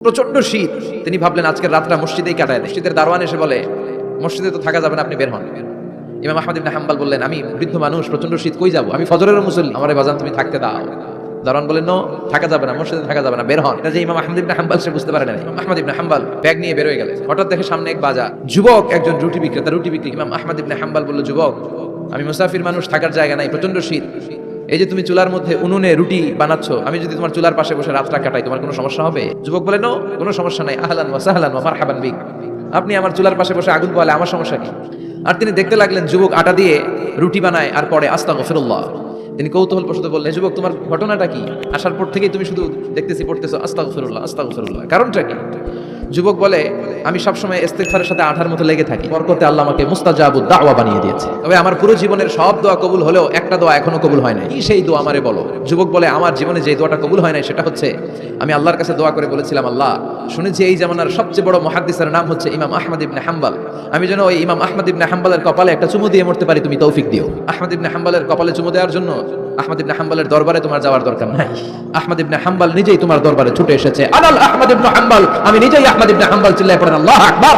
প্রচন্ড শীত। তিনি ভাবলেন আজকের রাতটা মসজিদেই কাটায় দেয়। মসজিদের দারোয়ান এসে বলে, মসজিদে তো থাকা যাবে না, আপনি বের হন। ইমাম আহমদ ইবনে হাম্বল বললেন, আমি বৃদ্ধ মানুষ, প্রচন্ড শীত, কই যাব? আমি ফজরের মুসল্লি, আমারে বাজান তুমি থাকতে দাও। দারোয়ান বলেন, নো, থাকা যাবে না, মসজিদে থাকা যাবে না, বের হন। এটা যে ইমাম আহমদ ইবনে হাম্বল সে বুঝতে পারে না। ইমাম আহমদ ইবনে হাম্বল ব্যাগ নিয়ে বের হয়ে গেলেন। হঠাৎ দেখে সামনে এক বাজার, যুবক একজন রুটি বিক্রেতা, রুটি বিক্রি। ইমাম আহমদ ইবনে হাম্বল বলল, যুবক, আমি মুসাফির মানুষ, থাকার জায়গা নাই, প্রচন্ড শীত। এই যে তুমি চুলার মধ্যে উনুনে রুটি বানাচ্ছ, আমি যদি তোমার চুলার পাশে বসে রাতটা কাটাই, তোমার কোনো সমস্যা হবে? যুবক বলে, নো, কোনো সমস্যা নাই, আহলান ওয়া সাহলান ওয়া মারহাবান বিক। আপনি আমার চুলার পাশে বসে আগুন পোয়ালে আমার সমস্যা কি? আর তিনি দেখতে লাগলেন যুবক আটা দিয়ে রুটি বানায় আর পরে আস্তাগফিরুল্লাহ। তিনি কৌতূহল প্রসূত বললেন, যুবক, তোমার ঘটনাটা কি? আসার পর থেকেই তুমি শুধু দেখতেছি পড়তেছো আস্তাগফিরুল্লাহ আস্তাগফিরুল্লাহ, কারণটা কি? যুবক বলে, আমি সবসময় ইস্তিগফারের সাথে আঠার মতো লেগে থাকি, বরকতে আল্লাহ আমাকে মুস্তাজাবুদ দাওয়া বানিয়ে দিয়েছে। তবে আমার পুরো জীবনের সব দোয়া কবুল হলেও একটা দোয়া এখনো কবুল হয় নাই। কি সেই দোয়া আমারে বলো? যুবক বলে, আমার জীবনে যে দোয়াটা কবুল হয় নাই সেটা হচ্ছে, আমি আল্লাহর কাছে দোয়া করে বলেছিলাম, আল্লাহ, শুনেছি এই জামানার সবচেয়ে বড় মুহাদ্দিসের নাম হচ্ছে ইমাম আহমদ ইবনে হাম্বল, আমি যেন ওই ইমাম আহমদ ইবনে হাম্বলের কপালে একটা চুমু দিয়ে মরতে পারি, তুমি তৌফিক দিও। আহমদ ইবনে হাম্বলের কপালে চুমু দেওয়ার জন্য আহমদ ইবনে হাম্বলের দরবারে তোমার যাওয়ার দরকার নাই। আহমদ ইবনে হাম্বল নিজেই তোমার দরবারে ছুটে এসেছে। আনাল আহমদ ইবনে হাম্বল, আমি নিজেই আহমদ ইবনে হাম্বল। চিল্লায়ে পড়েন আল্লাহু আকবার।